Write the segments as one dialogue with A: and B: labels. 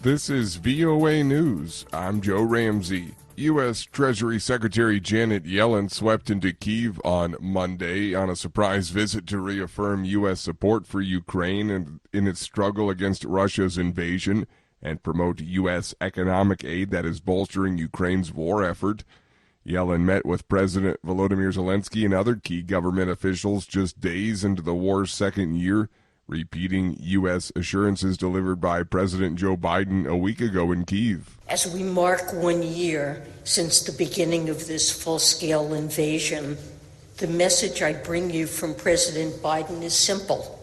A: This is VOA News. I'm Joe Ramsey. U.S. Treasury Secretary Janet Yellen swept into Kyiv on Monday on a surprise visit to reaffirm U.S. support for Ukraine and in its struggle against Russia's invasion and promote U.S. economic aid that is bolstering Ukraine's war effort. Yellen met with President Volodymyr Zelensky and other key government officials just days into the war's second year, repeating U.S. assurances delivered by President Joe Biden a week ago in Kyiv.
B: As we mark 1 year since the beginning of this full-scale invasion, the message I bring you from President Biden is simple.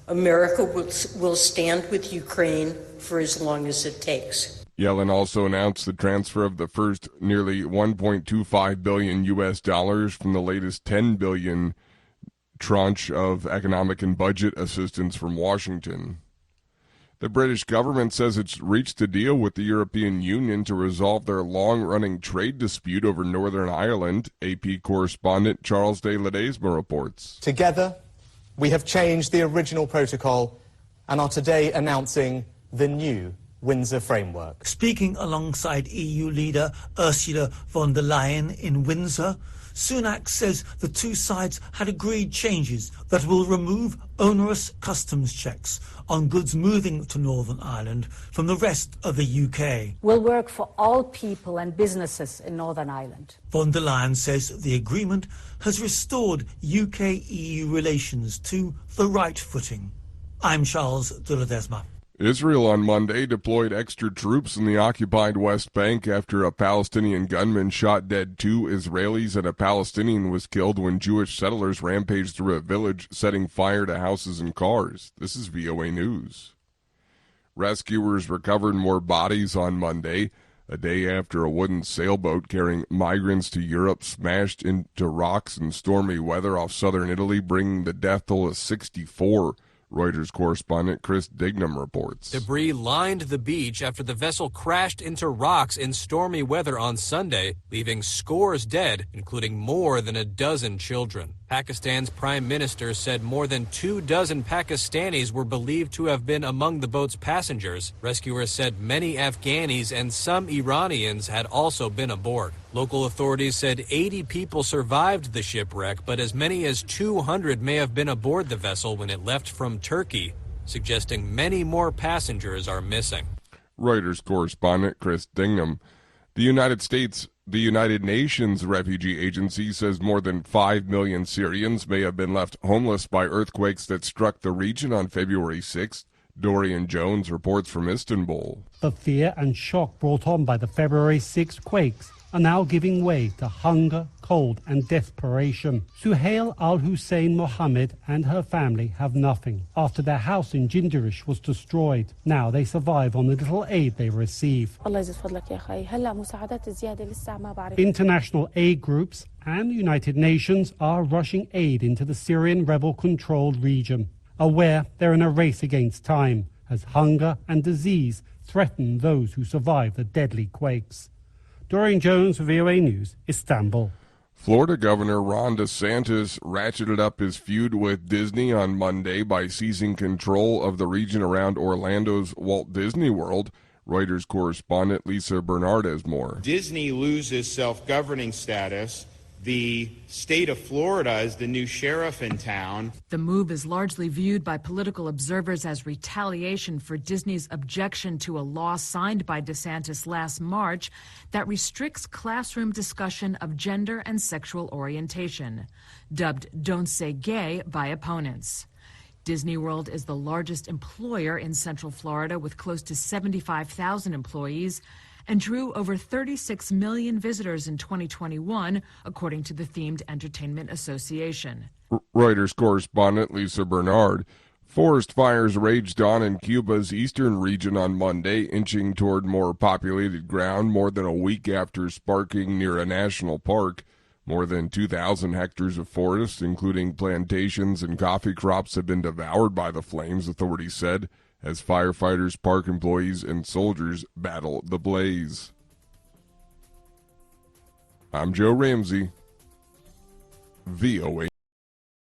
B: America will stand with Ukraine for as long as it takes.
A: Yellen also announced the transfer of the first nearly $1.25 billion U.S. dollars from the latest $10 billion tranche of economic and budget assistance from Washington. The British government says it's reached a deal with the European Union to resolve their long-running trade dispute over Northern Ireland, AP correspondent Charles de Ledesma reports.
C: Together, we have changed the original protocol and are today announcing the new Windsor Framework.
D: Speaking alongside EU leader Ursula von der Leyen in Windsor, Sunak says the two sides had agreed changes that will remove onerous customs checks on goods moving to Northern Ireland from the rest of the UK.
E: Will work for all people and businesses in Northern Ireland.
D: Von der Leyen says the agreement has restored UK-EU relations to the right footing. I'm Charles de Ledesma.
A: Israel on Monday deployed extra troops in the occupied West Bank after a Palestinian gunman shot dead 2 Israelis and a Palestinian was killed when Jewish settlers rampaged through a village, setting fire to houses and cars. This is VOA News. Rescuers recovered more bodies on Monday, a day after a wooden sailboat carrying migrants to Europe smashed into rocks in stormy weather off southern Italy, bringing the death toll to 64. Reuters correspondent Chris Dignam reports.
F: Debris lined the beach after the vessel crashed into rocks in stormy weather on Sunday, leaving scores dead, including more than a dozen children. Pakistan's prime minister said more than 24 Pakistanis were believed to have been among the boat's passengers. Rescuers said many Afghanis and some Iranians had also been aboard. Local authorities said 80 people survived the shipwreck, but as many as 200 may have been aboard the vessel when it left from Turkey, suggesting many more passengers are missing.
A: Reuters correspondent Chris Dignam. The United Nations Refugee Agency says more than 5 million Syrians may have been left homeless by earthquakes that struck the region on February 6th. Dorian Jones reports from Istanbul.
G: The fear and shock brought on by the February 6 quakes are now giving way to hunger, cold and desperation. Suhail al-Hussein Mohammed and her family have nothing after their house in Jindirish was destroyed. Now they survive on the little aid they receive. International aid groups and the United Nations are rushing aid into the Syrian rebel-controlled region, aware they're in a race against time as hunger and disease threaten those who survive the deadly quakes. Dorian Jones, VOA News, Istanbul.
A: Florida Governor Ron DeSantis ratcheted up his feud with Disney on Monday by seizing control of the region around Orlando's Walt Disney World. Reuters correspondent Lisa Bernard has more.
H: Disney loses self-governing status. The state of Florida is the new sheriff in town.
I: The move is largely viewed by political observers as retaliation for Disney's objection to a law signed by DeSantis last March that restricts classroom discussion of gender and sexual orientation, dubbed "Don't Say Gay" by opponents. Disney World is the largest employer in Central Florida with close to 75,000 employees and drew over 36 million visitors in 2021, according to the Themed Entertainment Association.
A: Reuters correspondent Lisa Bernard. Forest fires raged on in Cuba's eastern region on Monday, inching toward more populated ground more than a week after sparking near a national park. More than 2,000 hectares of forest, including plantations and coffee crops, have been devoured by the flames, authorities said, as firefighters, park employees, and soldiers battle the blaze. I'm Joe Ramsey, VOA.